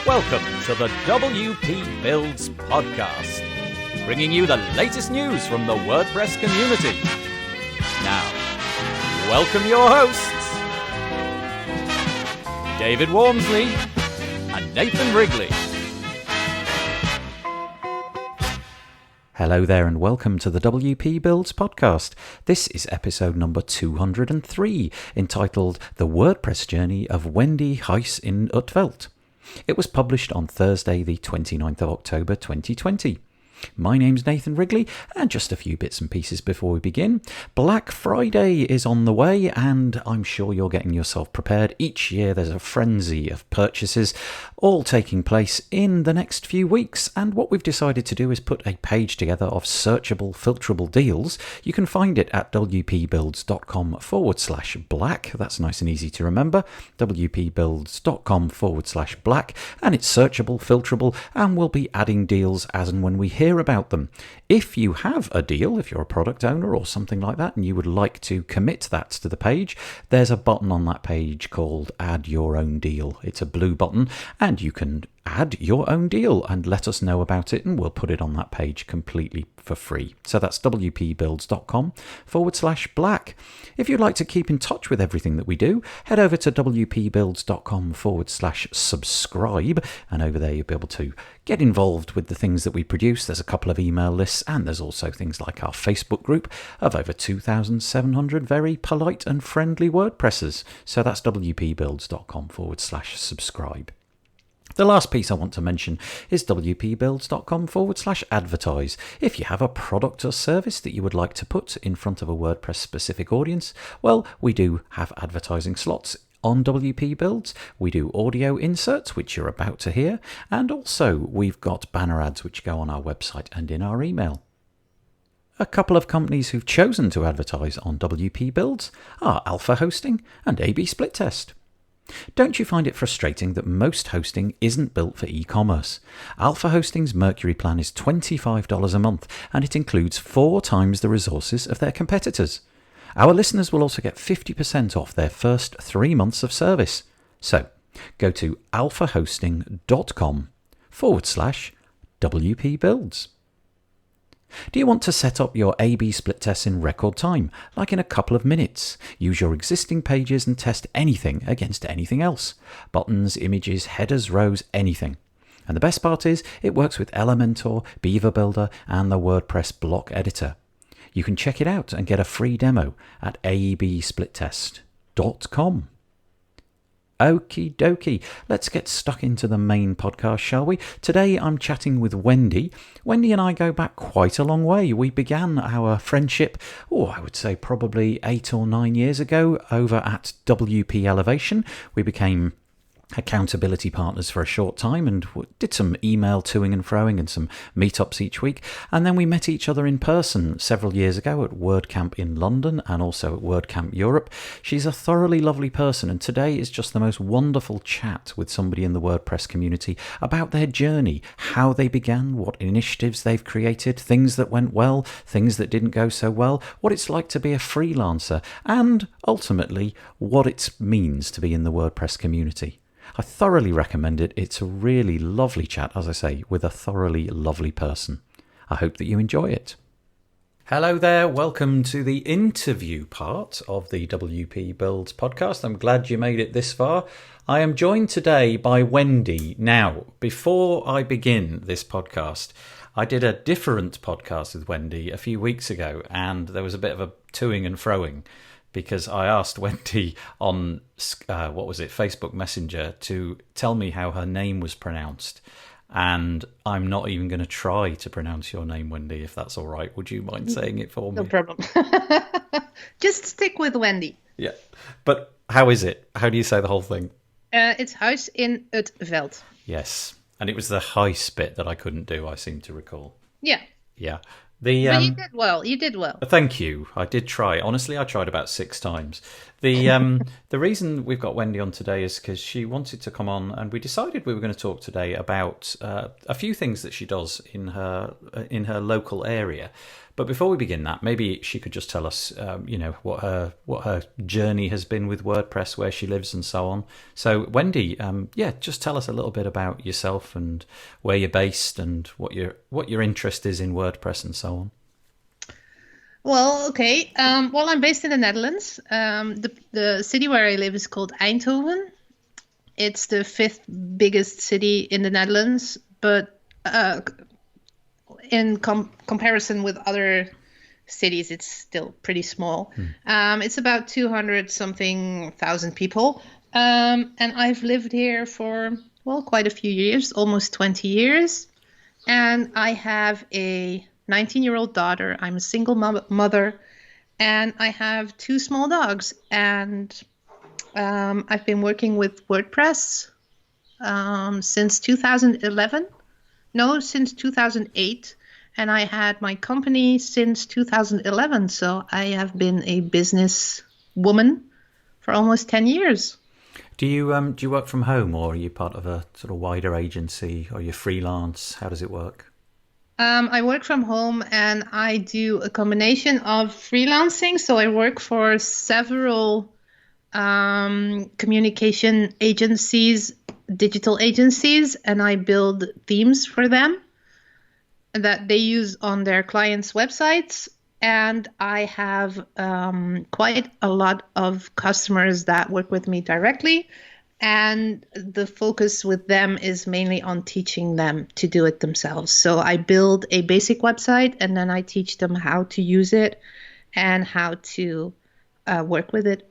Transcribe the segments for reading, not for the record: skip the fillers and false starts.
Welcome to the WP Builds podcast, bringing you the latest news from the WordPress community. Now, welcome your hosts, David Wormsley and Nathan Wrigley. Hello there and welcome to the WP Builds podcast. This is episode number 203, entitled The WordPress Journey of Wendie Huis in Veld. It was published on Thursday the 29th of October 2020. My name's Nathan Wrigley, and just a few bits and pieces before we begin. Black Friday is on the way, and I'm sure you're getting yourself prepared. Each year there's a frenzy of purchases, all taking place in the next few weeks, and what we've decided to do is put a page together of searchable, filterable deals. You can find it at wpbuilds.com/black. That's nice and easy to remember. wpbuilds.com/black, and it's searchable, filterable, and we'll be adding deals as and when we hear about them. If you have a deal, if you're a product owner or something like that, and you would like to commit that to the page, there's a button on that page called Add Your Own Deal. It's a blue button, and you can add your own deal and let us know about it, and we'll put it on that page completely for free. So that's wpbuilds.com/black. If you'd like to keep in touch with everything that we do, head over to wpbuilds.com/subscribe, and over there you'll be able to get involved with the things that we produce. There's a couple of email lists, and there's also things like our Facebook group of over 2,700 very polite and friendly WordPressers. So that's wpbuilds.com/subscribe. The last piece I want to mention is wpbuilds.com/advertise. If you have a product or service that you would like to put in front of a WordPress specific audience, well, we do have advertising slots on WP Builds. We do audio inserts, which you're about to hear, and also we've got banner ads which go on our website and in our email. A couple of companies who've chosen to advertise on WP Builds are Alpha Hosting and AB Split Test. Don't you find it frustrating that most hosting isn't built for e-commerce? Alpha Hosting's Mercury plan is $25 a month, and it includes 4 times the resources of their competitors. Our listeners will also get 50% off their first 3 months of service. So, go to alphahosting.com/WP Builds. Do you want to set up your A/B split tests in record time, like in a couple of minutes? Use your existing pages and test anything against anything else. Buttons, images, headers, rows, anything. And the best part is, it works with Elementor, Beaver Builder, and the WordPress block editor. You can check it out and get a free demo at absplittest.com. Okie dokie, let's get stuck into the main podcast, shall we? Today I'm chatting with Wendie. Wendie and I go back quite a long way. We began our friendship, I would say probably 8 or 9 years ago over at WP Elevation. We became accountability partners for a short time and did some email toing and froing and some meetups each week, and then we met each other in person several years ago at WordCamp in London and also at WordCamp Europe. She's a thoroughly lovely person, and today is just the most wonderful chat with somebody in the WordPress community about their journey, how they began, what initiatives they've created, things that went well, things that didn't go so well, what it's like to be a freelancer, and ultimately what it means to be in the WordPress community. I thoroughly recommend it. It's a really lovely chat, as I say, with a thoroughly lovely person. I hope that you enjoy it. Hello there. Welcome to the interview part of the WP Builds podcast. I'm glad you made it this far. I am joined today by Wendie. Now, before I begin this podcast, I did a different podcast with Wendie a few weeks ago, and there was a bit of a toing and froing, because I asked Wendie on, Facebook Messenger to tell me how her name was pronounced. And I'm not even going to try to pronounce your name, Wendie, if that's all right. Would you mind saying it for me? No problem. Just stick with Wendie. Yeah. But how is it? How do you say the whole thing? It's Huis in Veld. Yes. And it was the Huis bit that I couldn't do, I seem to recall. Yeah. Yeah. But you did well. You did well. Thank you. I did try. Honestly, I tried about 6 times. The reason we've got Wendie on today is because she wanted to come on, and we decided we were going to talk today about a few things that she does in her local area. But before we begin that, maybe she could just tell us, what her journey has been with WordPress, where she lives, and so on. So, Wendie, just tell us a little bit about yourself and where you're based and what your interest is in WordPress and so on. Well, okay. I'm based in the Netherlands. The city where I live is called Eindhoven. It's the fifth biggest city in the Netherlands, but in comparison with other cities, it's still pretty small. It's about 200-something thousand people. And I've lived here for, quite a few years, almost 20 years. And I have a 19-year-old daughter. I'm a single mother, and I have 2 small dogs. And I've been working with WordPress since 2011. No, since 2008. And I had my company since 2011. So I have been a business woman for almost 10 years. Do you work from home, or are you part of a sort of wider agency, or you freelance? How does it work? I work from home, and I do a combination of freelancing. So I work for several communication agencies, digital agencies, and I build themes for them that they use on their clients' websites. And I have quite a lot of customers that work with me directly. And the focus with them is mainly on teaching them to do it themselves. So I build a basic website, and then I teach them how to use it and how to work with it.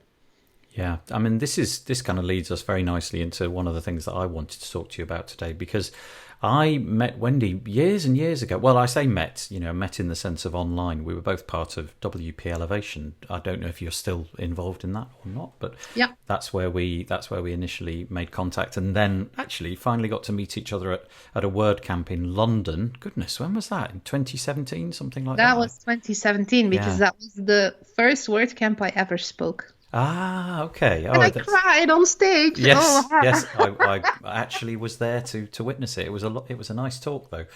Yeah, I mean, this kind of leads us very nicely into one of the things that I wanted to talk to you about today, because I met Wendie years and years ago. Well, I say met in the sense of online. We were both part of WP Elevation. I don't know if you're still involved in that or not, but yeah, that's where we initially made contact, and then actually finally got to meet each other at a WordCamp in London. Goodness, when was that? In 2017, something like that? That was 2017, because that was the first WordCamp I ever spoke. Ah, okay. And I cried on stage. Yes, yes. I actually was there to witness it. It was a nice talk, though.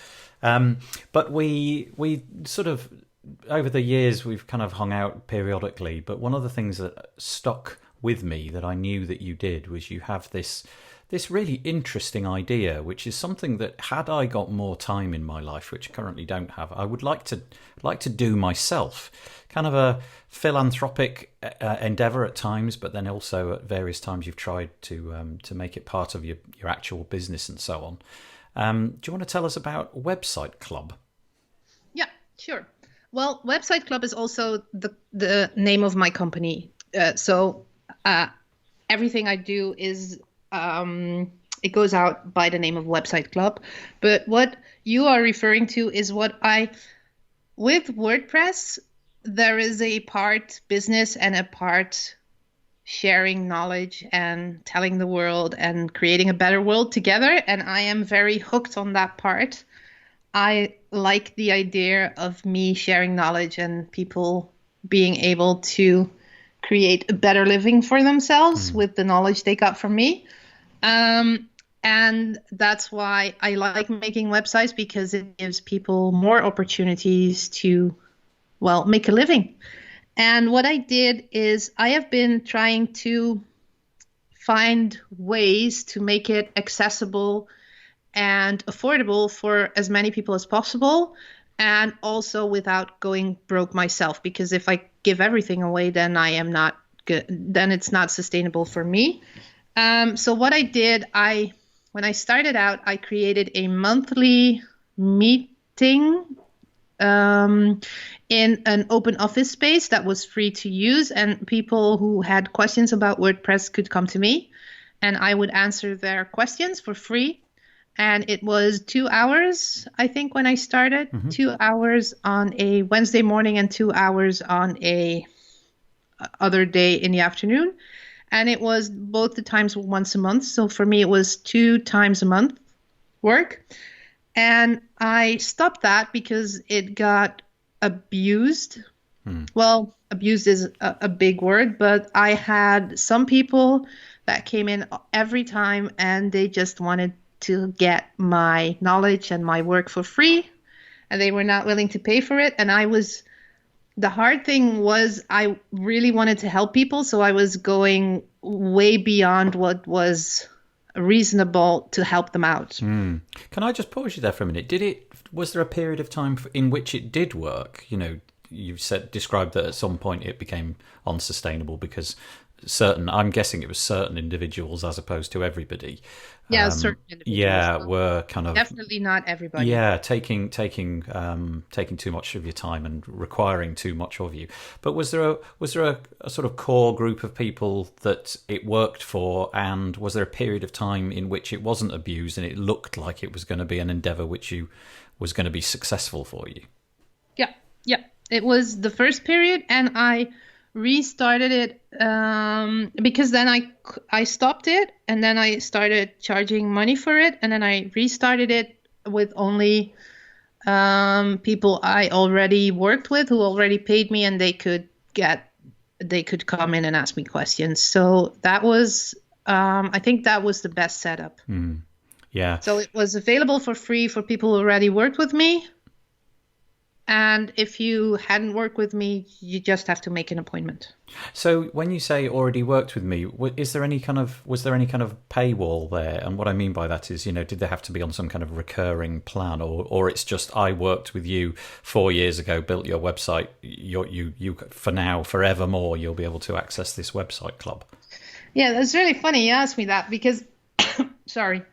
But we sort of, over the years, we've kind of hung out periodically. But one of the things that stuck with me that I knew that you did was you have this really interesting idea, which is something that, had I got more time in my life, which I currently don't have, I would like to do myself. Kind of a philanthropic endeavour at times, but then also at various times you've tried to make it part of your actual business and so on. Do you want to tell us about Website Club? Yeah, sure. Well, Website Club is also the name of my company. So everything I do is it goes out by the name of Website Club. But what you are referring to is with WordPress, there is a part business and a part sharing knowledge and telling the world and creating a better world together. And I am very hooked on that part. I like the idea of me sharing knowledge and people being able to create a better living for themselves with the knowledge they got from me. And that's why I like making websites, because it gives people more opportunities to, make a living. And what I did is I have been trying to find ways to make it accessible and affordable for as many people as possible, and also without going broke myself, because if I give everything away, then I am not good. Then it's not sustainable for me. So what I did, when I started out, I created a monthly meeting in an open office space that was free to use, and people who had questions about WordPress could come to me, and I would answer their questions for free. And it was 2 hours, I think, when I started, 2 hours on a Wednesday morning and 2 hours on a other day in the afternoon. And it was both the times once a month. So for me, it was 2 times a month work. And I stopped that because it got abused. Well, abused is a big word, but I had some people that came in every time and they just wanted to get my knowledge and my work for free. and they were not willing to pay for it. And the hard thing was I really wanted to help people, so I was going way beyond what was reasonable to help them out. Can I just pause you there for a minute? Was there a period of time in which it did work? You know, you described that at some point it became unsustainable because I'm guessing it was certain individuals as opposed to everybody. Yeah, certain individuals. Were kind of definitely not everybody. Yeah, taking too much of your time and requiring too much of you. But was there a sort of core group of people that it worked for, and was there a period of time in which it wasn't abused and it looked like it was going to be an endeavour which was going to be successful for you? Yeah. It was the first period, and I restarted it because then I stopped it, and then I started charging money for it, and then I restarted it with only people I already worked with who already paid me, and they could come in and ask me questions. So that was I think that was the best setup. Yeah. So it was available for free for people who already worked with me. And if you hadn't worked with me, you just have to make an appointment. So when you say already worked with me, was there any kind of paywall there? And what I mean by that is, did they have to be on some kind of recurring plan, or it's just I worked with you 4 years ago, built your website. You for now, forevermore, you'll be able to access this website club. Yeah, that's really funny you asked me that because, sorry.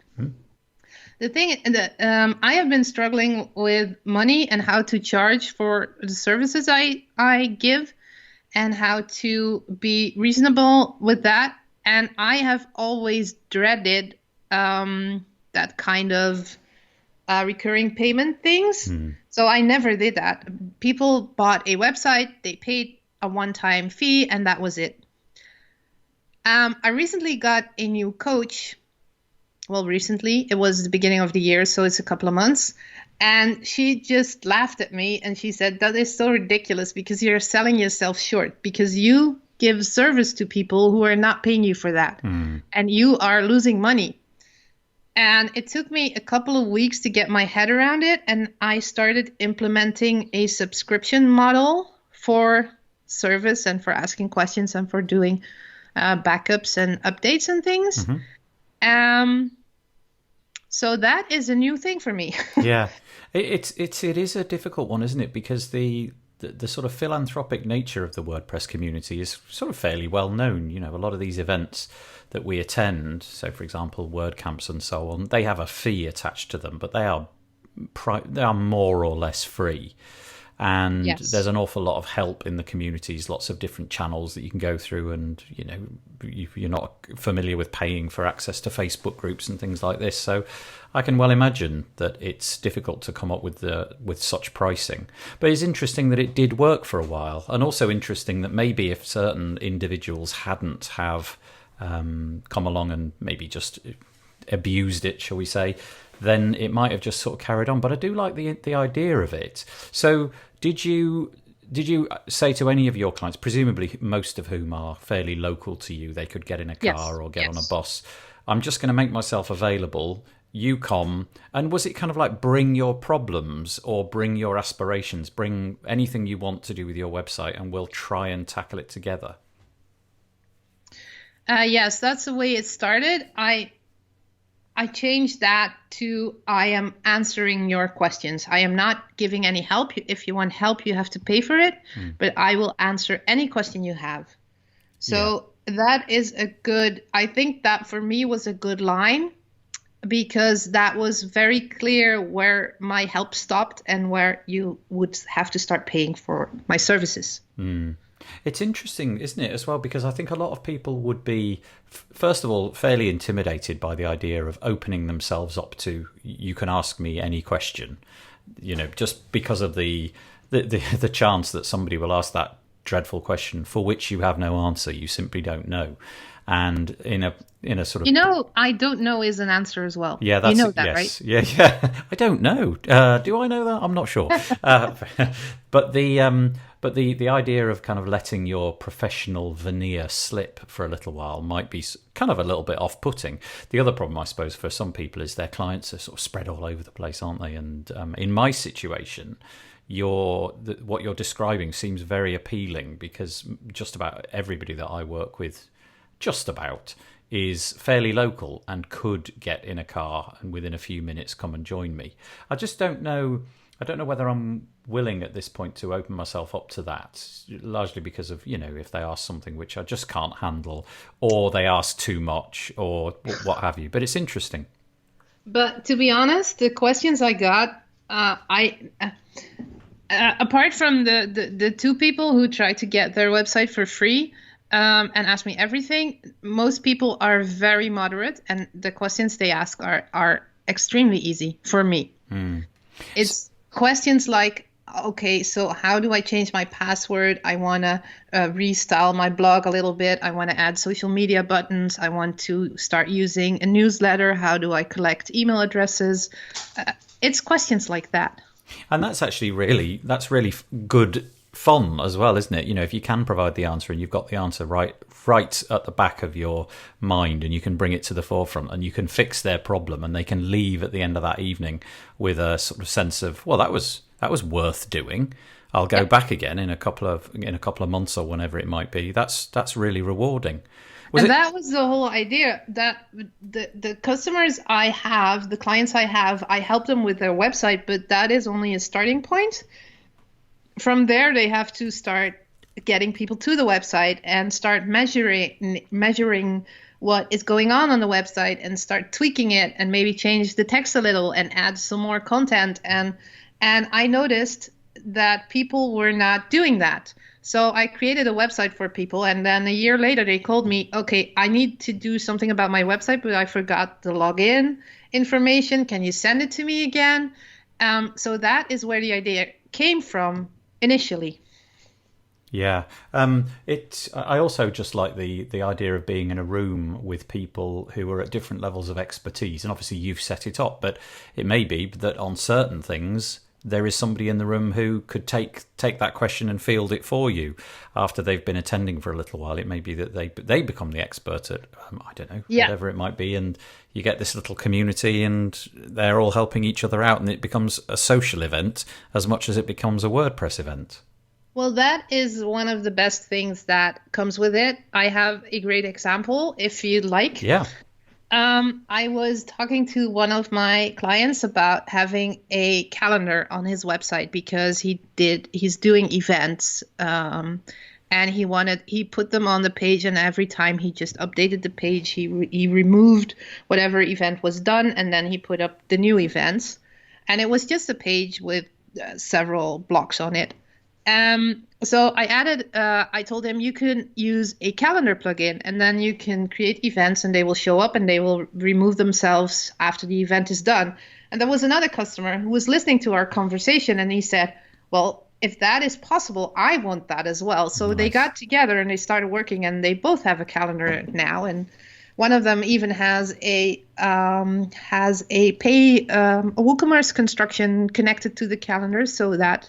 The thing that I have been struggling with money and how to charge for the services I give and how to be reasonable with that. And I have always dreaded that kind of recurring payment things. So I never did that. People bought a website, they paid a one-time fee, and that was it. I recently got a new coach. Well, recently, it was the beginning of the year, so it's a couple of months. And she just laughed at me and she said, that is so ridiculous because you're selling yourself short because you give service to people who are not paying you for that. And you are losing money. And it took me a couple of weeks to get my head around it. And I started implementing a subscription model for service and for asking questions and for doing backups and updates and things. So that is a new thing for me. Yeah, it is a difficult one, isn't it? Because the sort of philanthropic nature of the WordPress community is sort of fairly well known. A lot of these events that we attend, so for example, WordCamps and so on, they have a fee attached to them, but they are more or less free. And there's an awful lot of help in the communities, lots of different channels that you can go through. And, you're not familiar with paying for access to Facebook groups and things like this. So I can well imagine that it's difficult to come up with such pricing. But it's interesting that it did work for a while. And also interesting that maybe if certain individuals hadn't have come along and maybe just abused it, shall we say, then it might have just sort of carried on. But I do like the idea of it. So did you say to any of your clients, presumably most of whom are fairly local to you, they could get in a car or get on a bus, I'm just going to make myself available, you come, and was it kind of like bring your problems or bring your aspirations, bring anything you want to do with your website and we'll try and tackle it together? Yes, that's the way it started. I changed that to I am answering your questions. I am not giving any help. If you want help, you have to pay for it, but I will answer any question you have. So that is I think that for me was a good line because that was very clear where my help stopped and where you would have to start paying for my services. It's interesting, isn't it, as well, because I think a lot of people would be, first of all, fairly intimidated by the idea of opening themselves up to, you can ask me any question, just because of the chance that somebody will ask that dreadful question for which you have no answer, you simply don't know. And in a sort of... I don't know is an answer as well. Yeah, that's... You know that, yes. right? Yeah. I don't know. Do I know that? I'm not sure. But But the idea of kind of letting your professional veneer slip for a little while might be kind of a little bit off-putting. The other problem, I suppose, for some people is their clients are sort of spread all over the place, aren't they? And in my situation, what you're describing seems very appealing, because just about everybody that I work with, is fairly local and could get in a car and within a few minutes come and join me. I just don't know. I don't know whether I'm willing at this point to open myself up to that, largely because of, if they ask something which I just can't handle, or they ask too much, or what have you. But it's interesting. But to be honest, the questions I got, apart from the two people who tried to get their website for free and ask me everything, most people are very moderate, and the questions they ask are extremely easy for me. It's questions like, okay, so how do I change my password? I want to restyle my blog a little bit. I want to add social media buttons. I want to start using a newsletter. How do I collect email addresses? It's questions like that. And that's actually really good fun as well, isn't it? If you can provide the answer and you've got the answer right at the back of your mind, and you can bring it to the forefront and you can fix their problem, and they can leave at the end of that evening with a sort of sense of, well, that was worth doing. I'll go back again in a couple of months or whenever it might be. That's really rewarding. That was the whole idea, that the customers I have, the clients I have, I help them with their website, but that is only a starting point. From there, they have to start getting people to the website and start measuring what is going on the website, and start tweaking it, and maybe change the text a little and add some more content. And I noticed that people were not doing that. So I created a website for people, and then a year later they called me, okay, I need to do something about my website, but I forgot the login information. Can you send it to me again? So that is where the idea came from initially. Yeah. I also just like the idea of being in a room with people who are at different levels of expertise. And obviously you've set it up, but it may be that on certain things there is somebody in the room who could take that question and field it for you after they've been attending for a little while. It may be that they become the expert at, I don't know, whatever it might be, and you get this little community and they're all helping each other out, and it becomes a social event as much as it becomes a WordPress event. Well, that is one of the best things that comes with it. I have a great example, if you'd like. Yeah. I was talking to one of my clients about having a calendar on his website, because he's doing events, and he put them on the page, and every time he just updated the page, he removed whatever event was done, and then he put up the new events, and it was just a page with several blocks on it. So I told him, you can use a calendar plugin, and then you can create events, and they will show up and they will remove themselves after the event is done. And there was another customer who was listening to our conversation, and he said, well, if that is possible, I want that as well. So They got together and they started working, and they both have a calendar now. And one of them even has a WooCommerce construction connected to the calendar, so that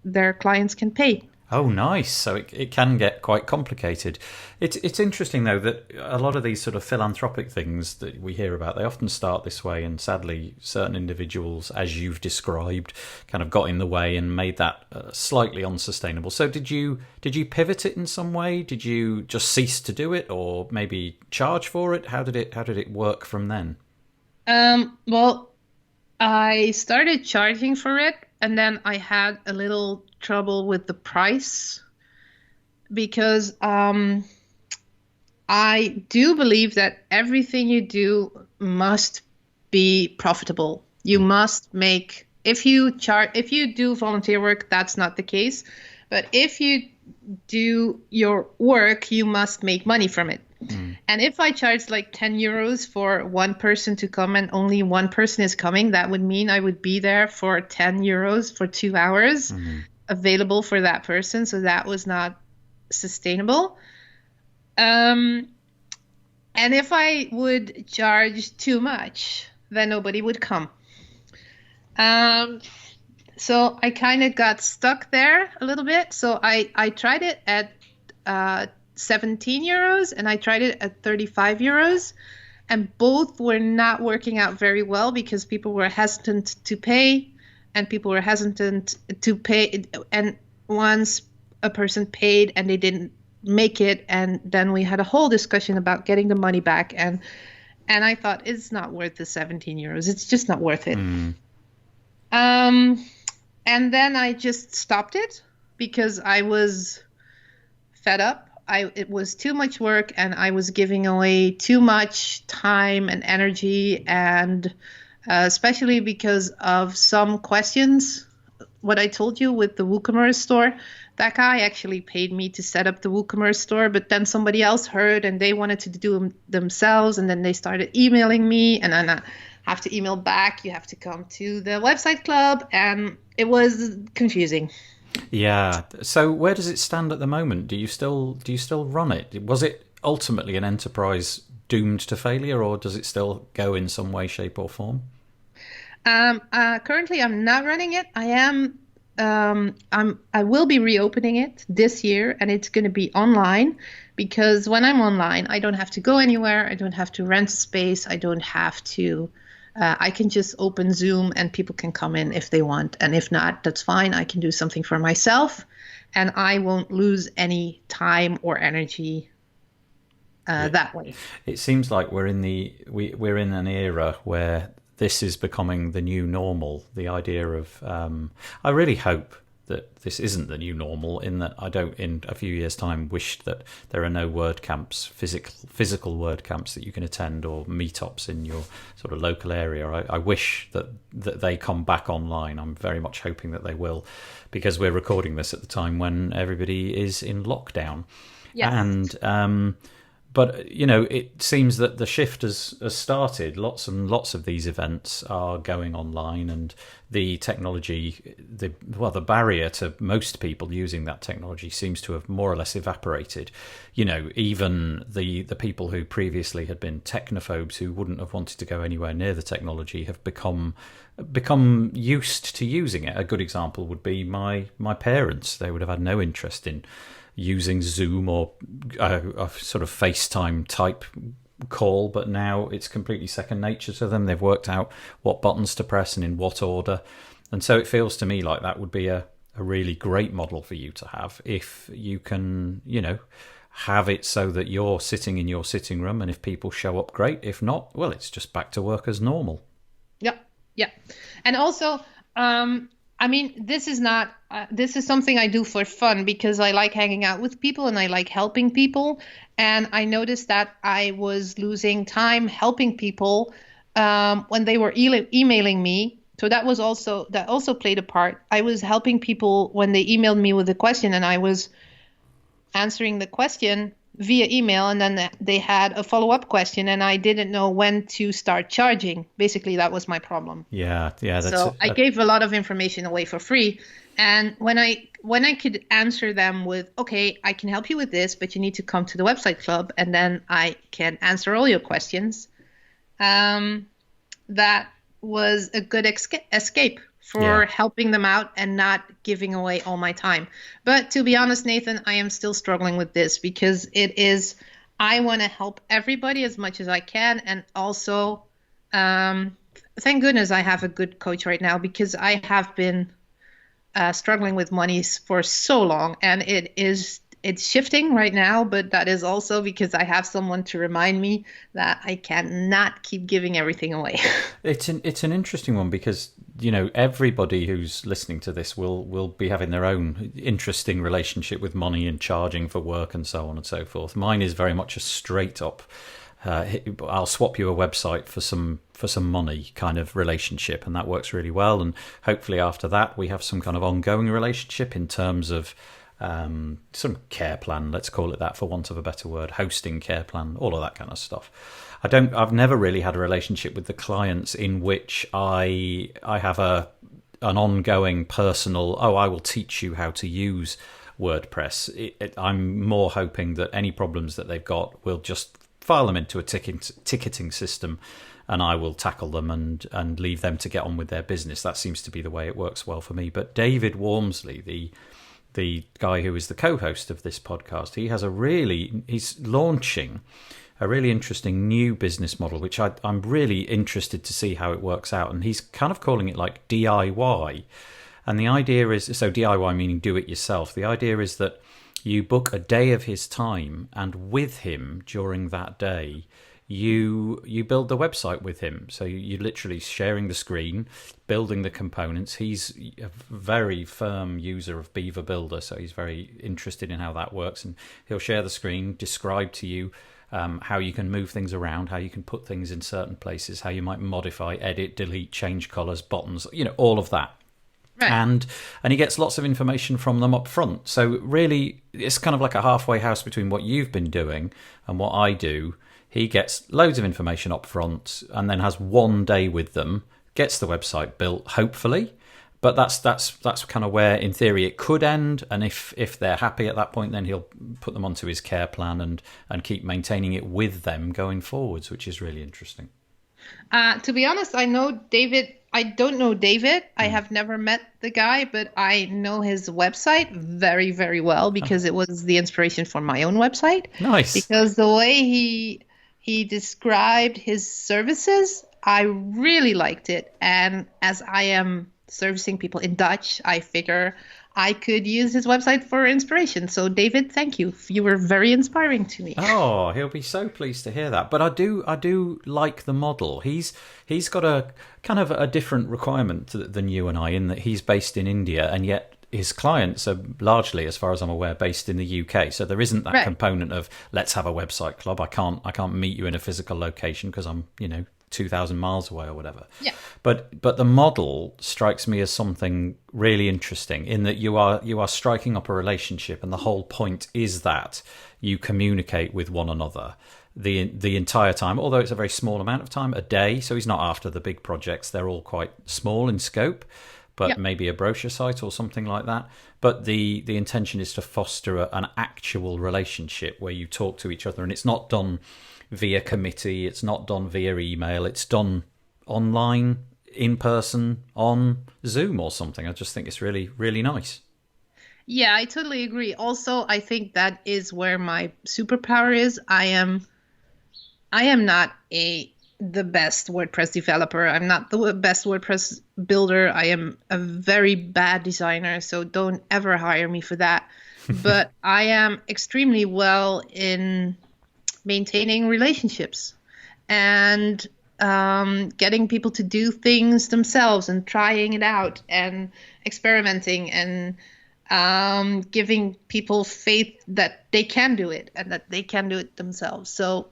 their clients can pay. Oh, nice. So it can get quite complicated. It's interesting, though, that a lot of these sort of philanthropic things that we hear about, they often start this way, and sadly certain individuals, as you've described, kind of got in the way and made that slightly unsustainable. So did you pivot it in some way? Did you just cease to do it, or maybe charge for it? How did it work from then? Well, I started charging for it, and then I had a little trouble with the price, because I do believe that everything you do must be profitable. You must make, if you do volunteer work, that's not the case. But if you do your work, you must make money from it. And if I charge like 10 euros for one person to come, and only one person is coming, that would mean I would be there for 10 euros for 2 hours available for that person. So that was not sustainable. And if I would charge too much, then nobody would come. So I kind of got stuck there a little bit. So I tried it at 17 euros and I tried it at 35 euros. And both were not working out very well because people were hesitant to pay and people were hesitant to pay. And once a person paid and they didn't make it, and then we had a whole discussion about getting the money back. And I thought, it's not worth the 17 euros. It's just not worth it. And then I just stopped it because I was fed up. It was too much work and I was giving away too much time and energy, and especially because of some questions. What I told you with the WooCommerce store, that guy actually paid me to set up the WooCommerce store, but then somebody else heard and they wanted to do them themselves, and then they started emailing me, and then I have to email back. You have to come to the website club, and it was confusing. Yeah. So where does it stand at the moment? Do you still run it? Was it ultimately an enterprise doomed to failure, or does it still go in some way, shape, or form? Currently, I'm not running it. I will be reopening it this year, and it's going to be online, because when I'm online, I don't have to go anywhere. I don't have to rent space. I don't have to. I can just open Zoom and people can come in if they want. And if not, that's fine. I can do something for myself and I won't lose any time or energy that way. It seems like we're in an era where this is becoming the new normal. The idea of, I really hope that this isn't the new normal, in that I don't, in a few years' time, wish that there are no WordCamps, physical WordCamps that you can attend, or meetups in your sort of local area. I wish that they come back online. I'm very much hoping that they will, because we're recording this at the time when everybody is in lockdown. Yes. And but it seems that the shift has started. Lots and lots of these events are going online, and the technology, the barrier to most people using that technology seems to have more or less evaporated. Even the people who previously had been technophobes, who wouldn't have wanted to go anywhere near the technology, have become used to using it. A good example would be my parents. They would have had no interest in using Zoom or a sort of FaceTime type call, but now it's completely second nature to them. They've worked out what buttons to press and in what order. And so it feels to me like that would be a really great model for you to have, if you can, have it so that you're sitting in your sitting room, and if people show up, great. If not, well, it's just back to work as normal. Yeah. And also, this is something I do for fun, because I like hanging out with people and I like helping people. And I noticed that I was losing time helping people when they were emailing me. So that also played a part. I was helping people when they emailed me with a question, and I was answering the question via email, and then they had a follow-up question, and I didn't know when to start charging. Basically, that was my problem. Yeah. I gave a lot of information away for free, and when I could answer them with, okay, I can help you with this, but you need to come to the website club, and then I can answer all your questions. That was a good escape for helping them out and not giving away all my time. But to be honest, Nathan, I am still struggling with this, because I want to help everybody as much as I can. And also, thank goodness I have a good coach right now, because I have been struggling with money for so long, and it's shifting right now, but that is also because I have someone to remind me that I cannot keep giving everything away. It's an interesting one, because everybody who's listening to this will be having their own interesting relationship with money and charging for work and so on and so forth. Mine is very much a straight up I'll swap you a website for some money kind of relationship, and that works really well. And hopefully after that we have some kind of ongoing relationship in terms of some care plan, let's call it that for want of a better word, hosting care plan, all of that kind of stuff. I've never really had a relationship with the clients in which I have an ongoing personal, I will teach you how to use WordPress. I'm more hoping that any problems that they've got, we'll just file them into a ticketing system, and I will tackle them and leave them to get on with their business. That seems to be the way it works well for me. But David Wormsley, the guy who is the co-host of this podcast, he's launching a really interesting new business model, which I'm really interested to see how it works out. And he's kind of calling it like DIY. And the idea is, so DIY meaning do it yourself. The idea is that you book a day of his time, and with him during that day, you build the website with him. So you're literally sharing the screen, building the components. He's a very firm user of Beaver Builder, so he's very interested in how that works. And he'll share the screen, describe to you how you can move things around, how you can put things in certain places, how you might modify, edit, delete, change colors, buttons, all of that. Right. And he gets lots of information from them up front. So really, it's kind of like a halfway house between what you've been doing and what I do. He gets loads of information up front and then has one day with them, gets the website built, hopefully. But that's kind of where, in theory, it could end. And if they're happy at that point, then he'll put them onto his care plan and keep maintaining it with them going forwards, which is really interesting. To be honest, I know David. I don't know David. I have never met the guy, but I know his website very, very well because it was the inspiration for my own website. Nice. Because the way he described his services, I really liked it. And as I am servicing people in Dutch, I figure I could use his website for inspiration. So David, thank you. You were very inspiring to me. Oh, he'll be so pleased to hear that. But I do like the model. He's got a kind of a different requirement than you and I, in that he's based in India, and yet his clients are largely, as far as I'm aware, based in the UK. So there isn't that component of let's have a website club. I can't meet you in a physical location because I'm 2,000 miles away or whatever. Yeah. But the model strikes me as something really interesting, in that you are striking up a relationship, and the whole point is that you communicate with one another the entire time, although it's a very small amount of time, a day. So he's not after the big projects. They're all quite small in scope, but maybe a brochure site or something like that. But the intention is to foster an actual relationship where you talk to each other, and it's not done via committee, it's not done via email, it's done online, in person, on Zoom or something. I just think it's really, really nice. Yeah, I totally agree. Also, I think that is where my superpower is. I am not the best WordPress developer. I'm not the best WordPress builder. I am a very bad designer, so don't ever hire me for that. But I am extremely well in maintaining relationships and getting people to do things themselves and trying it out and experimenting and giving people faith that they can do it and that they can do it themselves. So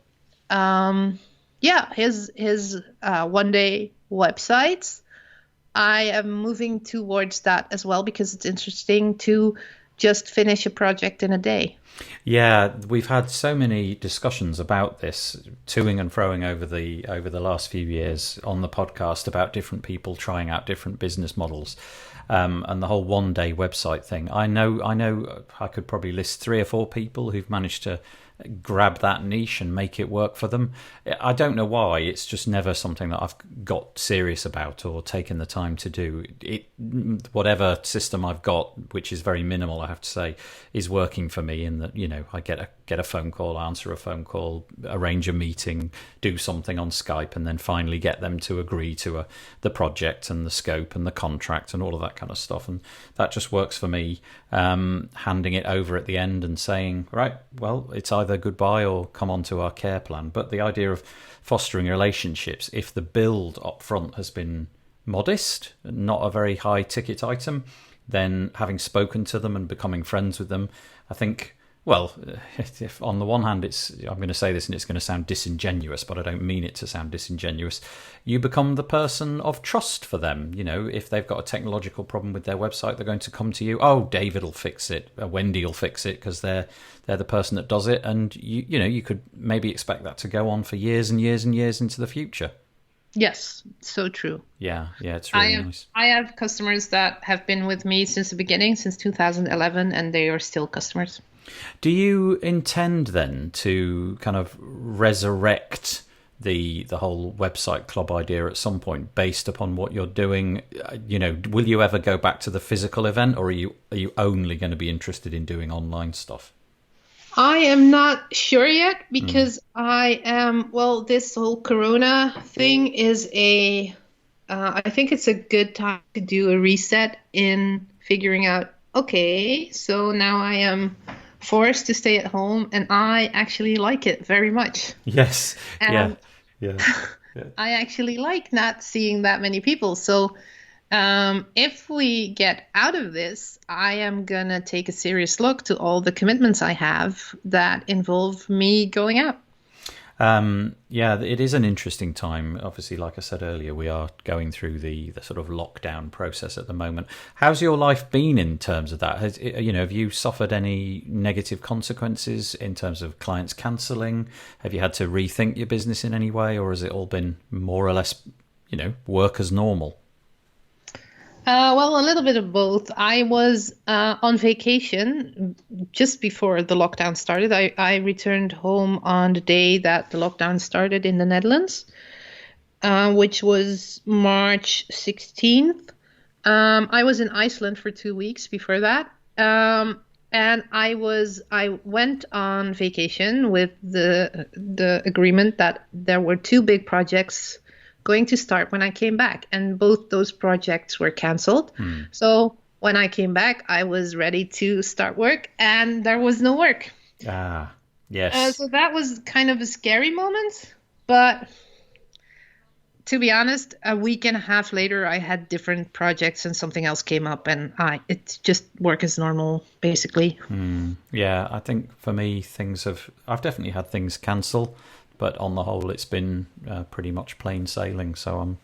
his one day websites, I am moving towards that as well, because it's interesting to just finish a project in a day. Yeah, we've had so many discussions about this, toing and froing over the last few years on the podcast, about different people trying out different business models, and the whole one day website thing. I know I could probably list 3 or 4 people who've managed to grab that niche and make it work for them. I don't know why. It's just never something that I've got serious about or taken the time to do. Whatever system I've got, which is very minimal, I have to say, is working for me, in that, I get a phone call, answer a phone call, arrange a meeting, do something on Skype, and then finally get them to agree to the project and the scope and the contract and all of that kind of stuff. And that just works for me. Handing it over at the end and saying, right, well, it's either goodbye or come on to our care plan. But the idea of fostering relationships, if the build up front has been modest, not a very high ticket item, then having spoken to them and becoming friends with them, I think, well, if on the one hand, I'm going to say this and it's going to sound disingenuous, but I don't mean it to sound disingenuous. You become the person of trust for them. If they've got a technological problem with their website, they're going to come to you. Oh, David will fix it. Wendie will fix it, because they're the person that does it. And you could maybe expect that to go on for years and years and years into the future. Yes, so true. Yeah, it's really nice. I have customers that have been with me since the beginning, since 2011, and they are still customers. Do you intend then to kind of resurrect the whole website club idea at some point based upon what you're doing? Will you ever go back to the physical event, or are you only going to be interested in doing online stuff? I am not sure yet because this whole Corona thing is I think it's a good time to do a reset in figuring out, okay, so now I am forced to stay at home and I actually like it very much. Yes. And Yeah. I actually like not seeing that many people. So if we get out of this, I am going to take a serious look to all the commitments I have that involve me going out. It is an interesting time. Obviously, like I said earlier, we are going through the sort of lockdown process at the moment. How's your life been in terms of that? Have you suffered any negative consequences in terms of clients cancelling? Have you had to rethink your business in any way, or has it all been more or less, work as normal? A little bit of both. I was on vacation just before the lockdown started. I returned home on the day that the lockdown started in the Netherlands, which was March 16th. I was in Iceland for 2 weeks before that. And I went on vacation with the agreement that there were 2 big projects going to start when I came back, and both those projects were cancelled. So when I came back, I was ready to start work, and there was no work. Yes. So that was kind of a scary moment, but to be honest, a week and a half later, I had different projects and something else came up, and it's just work as normal, basically. Yeah, I think for me, I've definitely had things cancel. But on the whole, it's been pretty much plain sailing. So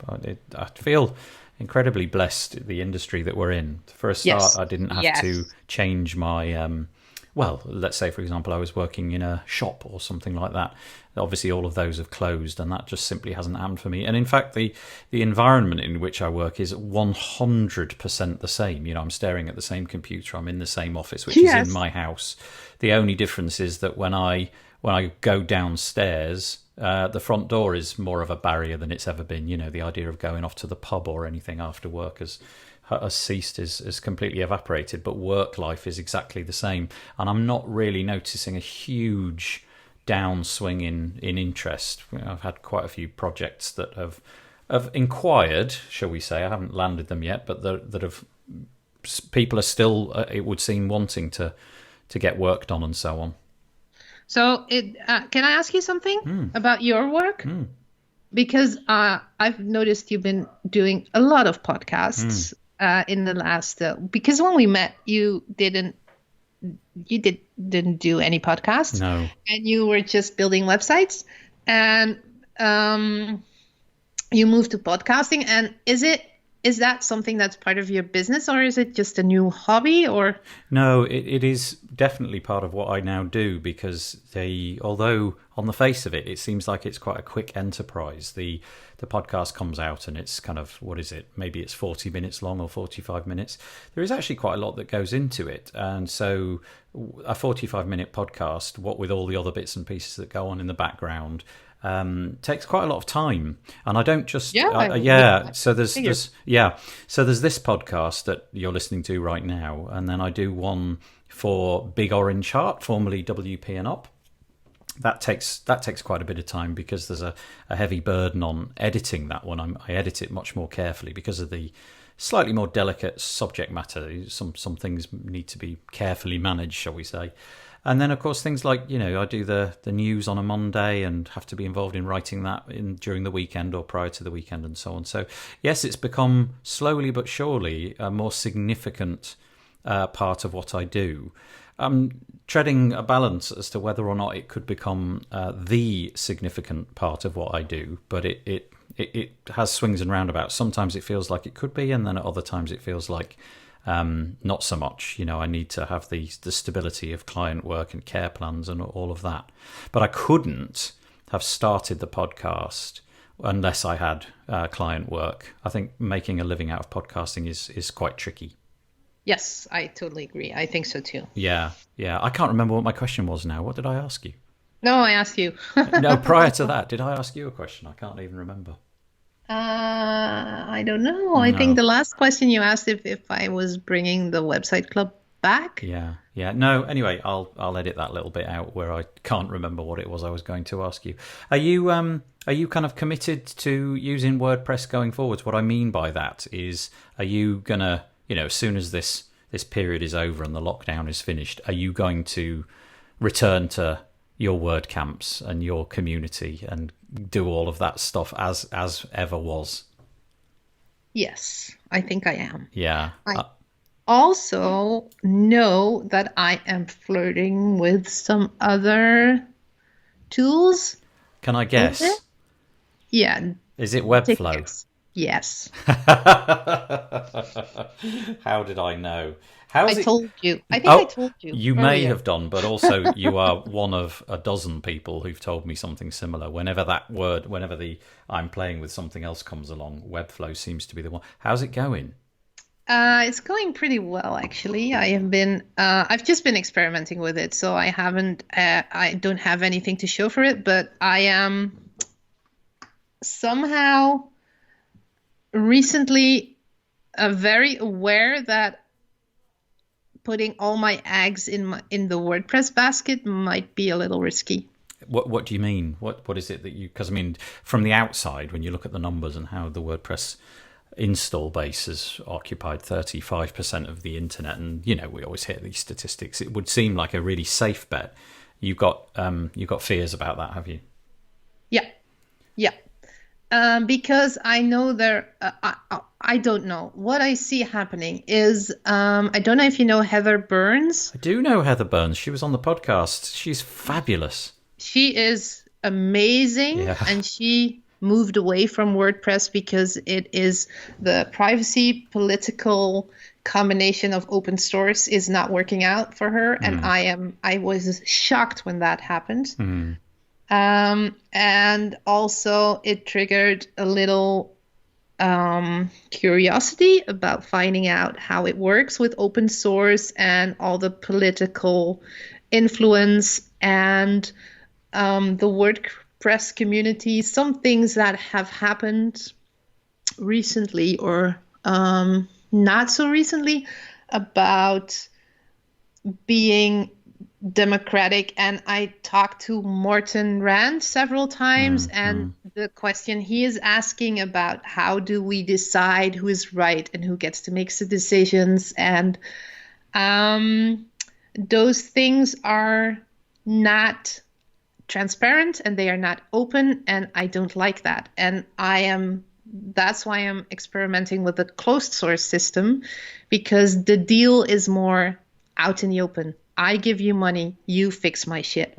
I feel incredibly blessed, the industry that we're in. For a start, Yes. I didn't have to change my, let's say, for example, I was working in a shop or something like that. Obviously, all of those have closed, and that just simply hasn't happened for me. And in fact, the environment in which I work is 100% the same. I'm staring at the same computer. I'm in the same office, which is in my house. The only difference is that when I go downstairs, the front door is more of a barrier than it's ever been. The idea of going off to the pub or anything after work has ceased, is completely evaporated. But work life is exactly the same. And I'm not really noticing a huge downswing in interest. I've had quite a few projects that have inquired, shall we say. I haven't landed them yet, but that have people are still, it would seem, wanting to get work done and so on. So, can I ask you something about your work? Because I've noticed you've been doing a lot of podcasts in the last. Because when we met, you didn't do any podcasts. No, and you were just building websites, and you moved to podcasting. And is that something that's part of your business, or is it just a new hobby? Or no, it is definitely part of what I now do, because although on the face of it, it seems like it's quite a quick enterprise. The podcast comes out and it's kind of, what is it? Maybe it's 40 minutes long or 45 minutes. There is actually quite a lot that goes into it. And so a 45-minute podcast, what with all the other bits and pieces that go on in the background, takes quite a lot of time. And I don't just so there's this podcast that you're listening to right now, and then I do one for Big Orange Heart, formerly WP and Up. That takes quite a bit of time, because there's a heavy burden on editing that one. I edit it much more carefully because of the slightly more delicate subject matter. Some things need to be carefully managed, shall we say. And then, of course, things like, I do the news on a Monday and have to be involved in writing that during the weekend or prior to the weekend and so on. So, yes, it's become slowly but surely a more significant part of what I do. I'm treading a balance as to whether or not it could become the significant part of what I do, but it has swings and roundabouts. Sometimes it feels like it could be, and then at other times it feels like not so much. I need to have the stability of client work and care plans and all of that. But I couldn't have started the podcast unless I had client work. I think making a living out of podcasting is quite tricky. yes, I totally agree. I think so too. Yeah. I can't remember what my question was now. What did I ask you? No, I asked you. No, prior to that, did I ask you a question? I can't even remember. I don't know. I think No. the last question you asked if I was bringing the website club back. Yeah, yeah. No, anyway, I'll edit that little bit out where I can't remember what it was I was going to ask you. Are you kind of committed to using WordPress going forwards? What I mean by that is, are you gonna, as soon as this period is over and the lockdown is finished, are you going to return to your WordCamps and your community and do all of that stuff as ever was? Yes, I think I am. Yeah. I also know that I am flirting with some other tools. Can I guess? Yeah. Is it Webflow? TikToks. Yes. How did I know? I told you. I think I told you. You may have done, but also you are one of a dozen people who've told me something similar. Whenever I'm playing with something else comes along, Webflow seems to be the one. How's it going? It's going pretty well, actually. I've just been experimenting with it, so I don't have anything to show for it, but I am somehow recently very aware that putting all my eggs in the WordPress basket might be a little risky. What do you mean? What is it that you? Because I mean, from the outside, when you look at the numbers and how the WordPress install base has occupied 35% of the internet, and we always hear these statistics, it would seem like a really safe bet. You've got fears about that, have you? Yeah. Because I know I don't know. What I see happening is, I don't know if you know Heather Burns. I do know Heather Burns. She was on the podcast. She's fabulous. She is amazing, and she moved away from WordPress because it is the privacy political combination of open source is not working out for her, and I was shocked when that happened. And also it triggered a little curiosity about finding out how it works with open source and all the political influence and the WordPress community. Some things that have happened recently or not so recently about being democratic, and I talked to Morten Rand several times, and the question he is asking about how do we decide who is right and who gets to make the decisions, and those things are not transparent and they are not open, and I don't like that, and that's why I'm experimenting with a closed source system, because the deal is more out in the open. I give you money, you fix my shit.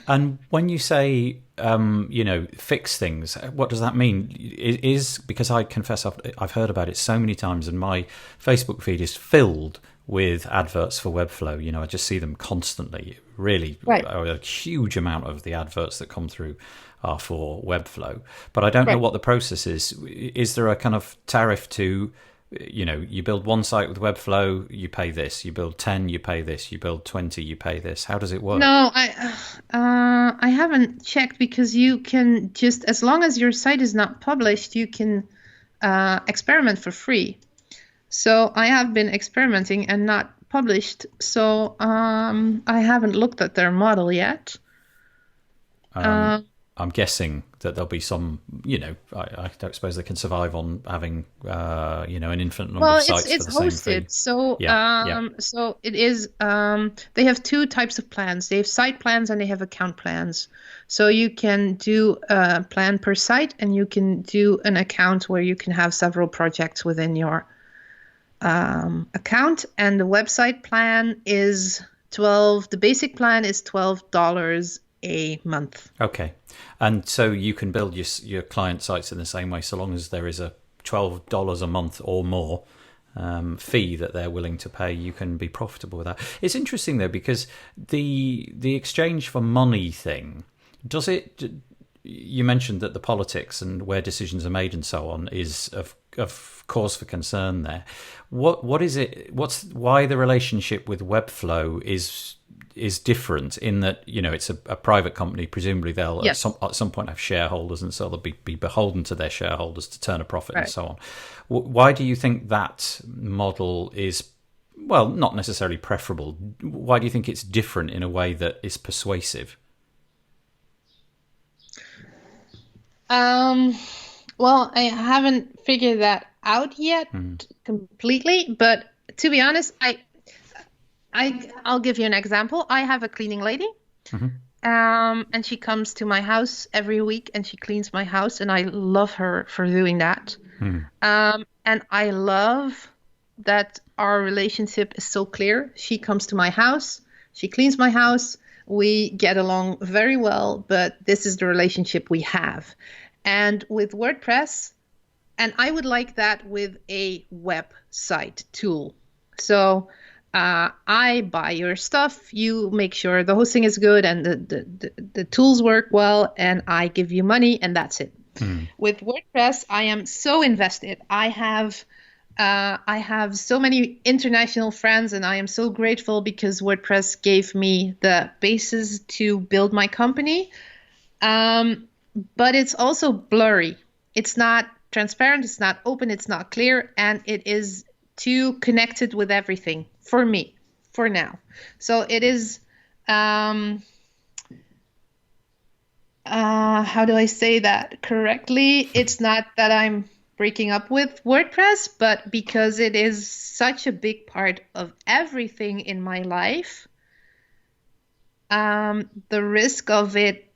And when you say, fix things, what does that mean? Is because I confess I've heard about it so many times, and my Facebook feed is filled with adverts for Webflow. I just see them constantly. Really, right. A huge amount of the adverts that come through are for Webflow. But I don't know what the process is. Is there a kind of tariff to... you build one site with Webflow, you pay this. You build 10, you pay this. You build 20, you pay this. How does it work? No, I haven't checked, because you can just, as long as your site is not published, you can experiment for free. So I have been experimenting and not published. So I haven't looked at their model yet. I'm guessing that there'll be some, I don't suppose they can survive on having, an infinite number of sites for the same fee. It's hosted. So it is, they have two types of plans. They have site plans and they have account plans. So you can do a plan per site, and you can do an account where you can have several projects within your account. And the website plan is the basic plan is $12 a month. Okay. And so you can build your client sites in the same way, so long as there is a $12 a month or more fee that they're willing to pay, you can be profitable with that. It's interesting, though, because the exchange for money thing, you mentioned that the politics and where decisions are made and so on is of cause for concern there. What is it? Why the relationship with Webflow is is different in that, it's a private company. Presumably they'll Yes. at some point have shareholders, and so they'll be beholden to their shareholders to turn a profit and Right. so on. Why do you think that model is, well, not necessarily preferable? Why do you think it's different in a way that is persuasive? Well, I haven't figured that out yet completely, but to be honest, I'll give you an example. I have a cleaning lady, and she comes to my house every week and she cleans my house, and I love her for doing that. And I love that our relationship is so clear. She comes to my house, she cleans my house, we get along very well, but this is the relationship we have. And with WordPress, and I would like that with a website tool. So I buy your stuff, you make sure the hosting is good and the tools work well, and I give you money, and that's it. With WordPress, I am so invested. I have so many international friends, and I am so grateful because WordPress gave me the basis to build my company. But it's also blurry. It's not transparent, it's not open, it's not clear, and it is too connected with everything for me, for now. So it is, how do I say that correctly? It's not that I'm breaking up with WordPress, but because it is such a big part of everything in my life, the risk of it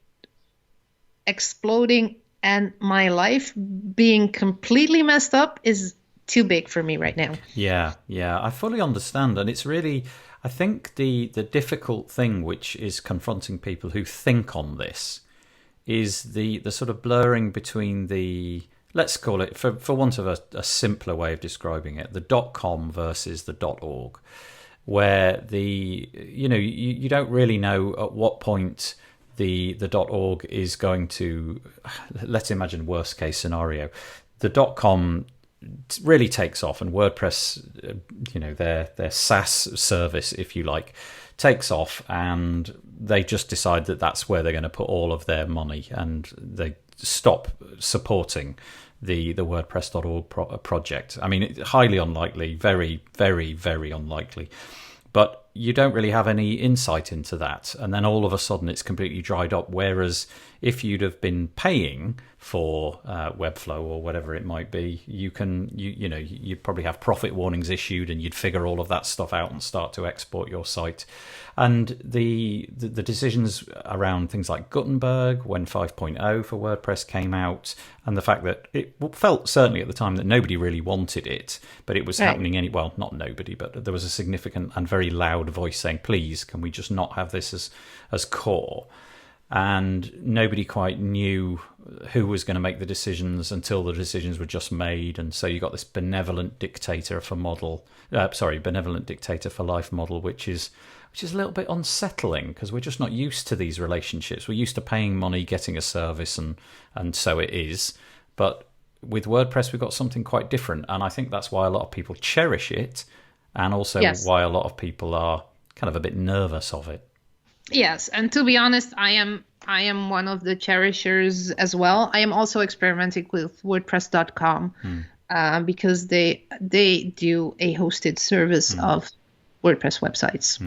exploding and my life being completely messed up is too big for me right now. Yeah, I fully understand. And it's really, I think the difficult thing which is confronting people who think on this is the sort of blurring between the, let's call it, for want of a simpler way of describing it, the .com versus the .org, where you don't really know at what point the .org is going to, let's imagine worst case scenario, the .com really takes off, and WordPress, their SaaS service, if you like, takes off, and they just decide that that's where they're going to put all of their money, and they stop supporting the WordPress.org project. I mean, it's highly unlikely, very, very, very unlikely. But you don't really have any insight into that. And then all of a sudden it's completely dried up. Whereas if you'd have been paying for Webflow or whatever it might be, you'd probably have profit warnings issued, and you'd figure all of that stuff out and start to export your site. And the decisions around things like Gutenberg, when 5.0 for WordPress came out, and the fact that it felt certainly at the time that nobody really wanted it, but it was happening well, not nobody, but there was a significant and very loud voice saying, please, can we just not have this as core? And nobody quite knew who was going to make the decisions until the decisions were just made. And so you got this benevolent dictator for life model, which is a little bit unsettling, because we're just not used to these relationships. We're used to paying money, getting a service, and so it is. But with WordPress, we've got something quite different, and I think that's why a lot of people cherish it, and also why a lot of people are kind of a bit nervous of it. Yes, and to be honest, I am one of the cherishers as well. I am also experimenting with WordPress.com because they do a hosted service of WordPress websites.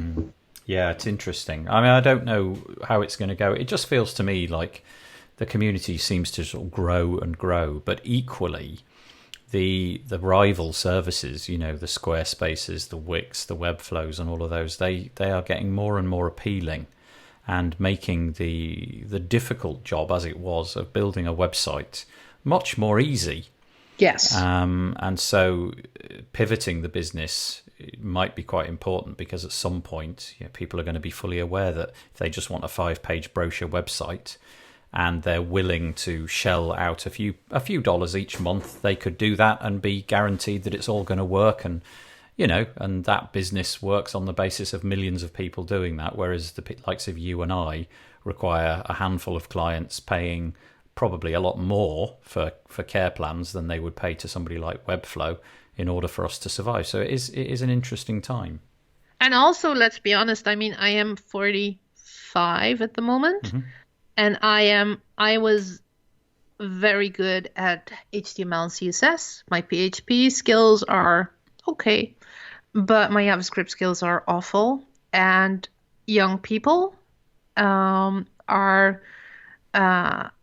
Yeah, it's interesting. I mean, I don't know how it's going to go. It just feels to me like the community seems to sort of grow and grow, but equally the rival services, the Squarespaces, the Wix, the Webflows, and all of those, they are getting more and more appealing, and making the difficult job, as it was, of building a website much more easy. Yes. And so pivoting the business might be quite important, because at some point people are going to be fully aware that if they just want a 5-page brochure website, and they're willing to shell out a few dollars each month, they could do that and be guaranteed that it's all going to work. And and that business works on the basis of millions of people doing that, whereas the likes of you and I require a handful of clients paying probably a lot more for care plans than they would pay to somebody like Webflow in order for us to survive. So it is an interesting time. And also, let's be honest, I mean, I am 45 at the moment, and I was very good at HTML and CSS. My PHP skills are okay, but my JavaScript skills are awful. And young people are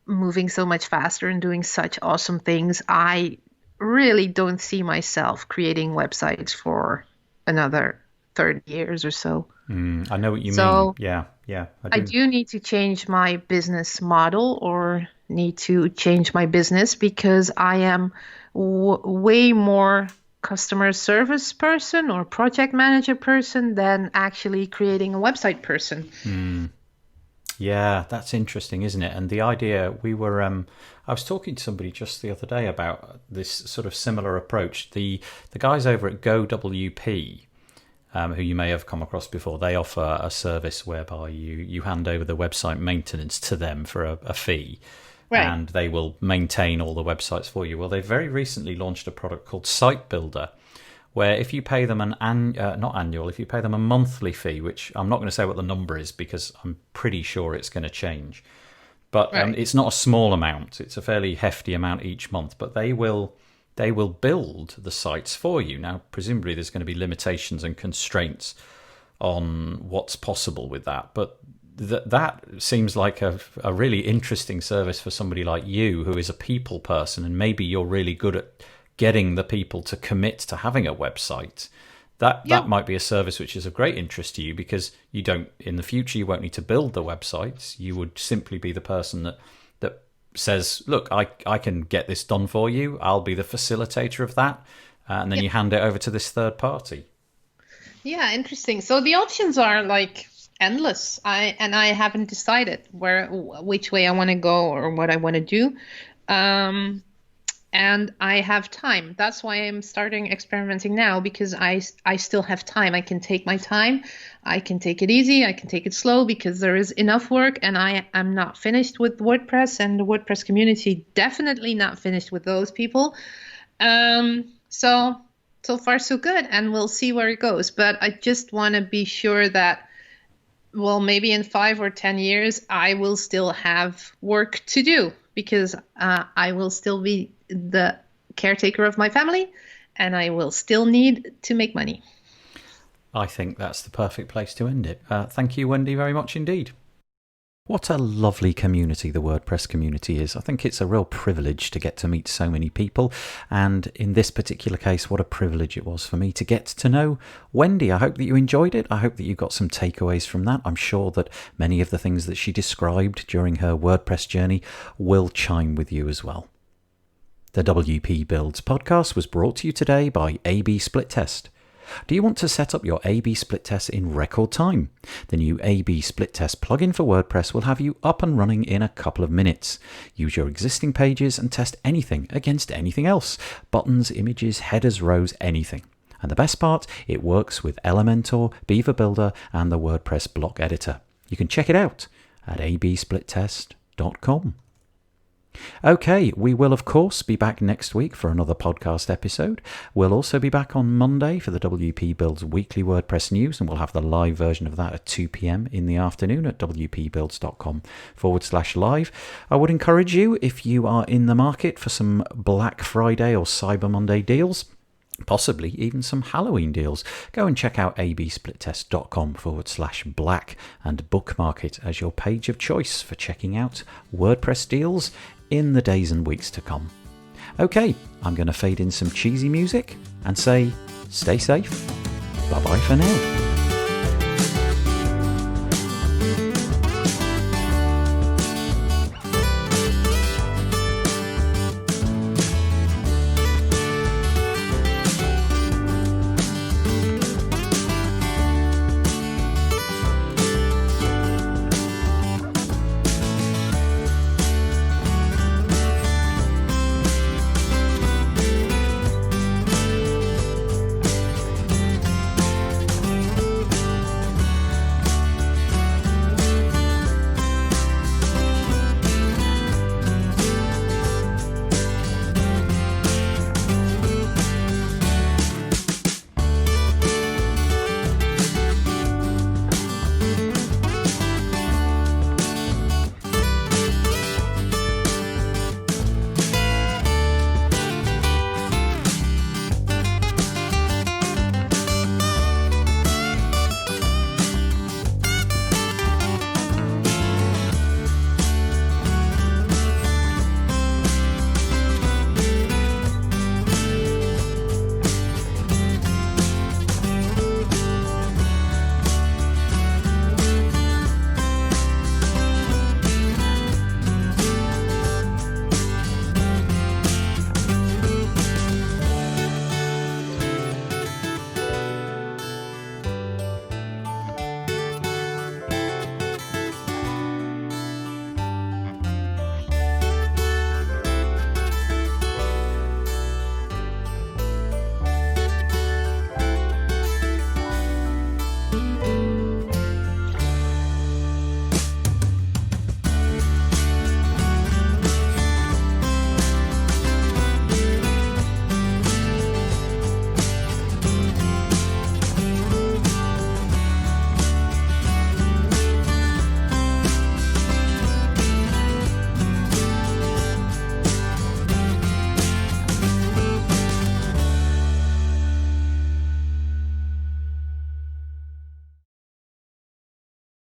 moving so much faster and doing such awesome things. I really don't see myself creating websites for another 30 years or so. I know what you So mean. Yeah, I do need to change my business model or need to change my business because I am way more customer service person or project manager person than actually creating a website person. Yeah, that's interesting, isn't it? And the idea, I was talking to somebody just the other day about this sort of similar approach. The guys over at GoWP, who you may have come across before, they offer a service whereby you hand over the website maintenance to them for a fee. Right. And they will maintain all the websites for you. Well, they very recently launched a product called Site Builder, where if you pay them if you pay them a monthly fee, which I'm not going to say what the number is because I'm pretty sure it's going to change, but it's not a small amount. It's a fairly hefty amount each month, but they will build the sites for you. Now, presumably there's going to be limitations and constraints on what's possible with that, but that seems like a really interesting service for somebody like you who is a people person, and maybe you're really good at getting the people to commit to having a website. That might be a service which is of great interest to you because in the future you won't need to build the websites. You would simply be the person that says, look, I can get this done for you. I'll be the facilitator of that. And then you hand it over to this third party. Yeah, interesting. So the options are like endless. I haven't decided which way I want to go or what I want to do. And I have time. That's why I'm starting experimenting now, because I still have time. I can take my time. I can take it easy. I can take it slow because there is enough work, and I am not finished with WordPress and the WordPress community. Definitely not finished with those people. So far so good, and we'll see where it goes. But I just want to be sure that, well, maybe in 5 or 10 years, I will still have work to do because I will still be the caretaker of my family and I will still need to make money. I think that's the perfect place to end it. Thank you, Wendie, very much indeed. What a lovely community the WordPress community is. I think it's a real privilege to get to meet so many people. And in this particular case, what a privilege it was for me to get to know Wendie. I hope that you enjoyed it. I hope that you got some takeaways from that. I'm sure that many of the things that she described during her WordPress journey will chime with you as well. The WP Builds podcast was brought to you today by A/B Split Test. Do you want to set up your A/B split test in record time? The new A/B split test plugin for WordPress will have you up and running in a couple of minutes. Use your existing pages and test anything against anything else. Buttons, images, headers, rows, anything. And the best part, it works with Elementor, Beaver Builder, and the WordPress block editor. You can check it out at absplittest.com. Okay, we will of course be back next week for another podcast episode. We'll also be back on Monday for the WP Builds weekly WordPress news, and we'll have the live version of that at 2 p.m. in the afternoon at wpbuilds.com/live. I would encourage you, if you are in the market for some Black Friday or Cyber Monday deals, possibly even some Halloween deals, go and check out absplittest.com/black and bookmark it as your page of choice for checking out WordPress deals in the days and weeks to come. Okay, I'm going to fade in some cheesy music and say stay safe. Bye bye for now.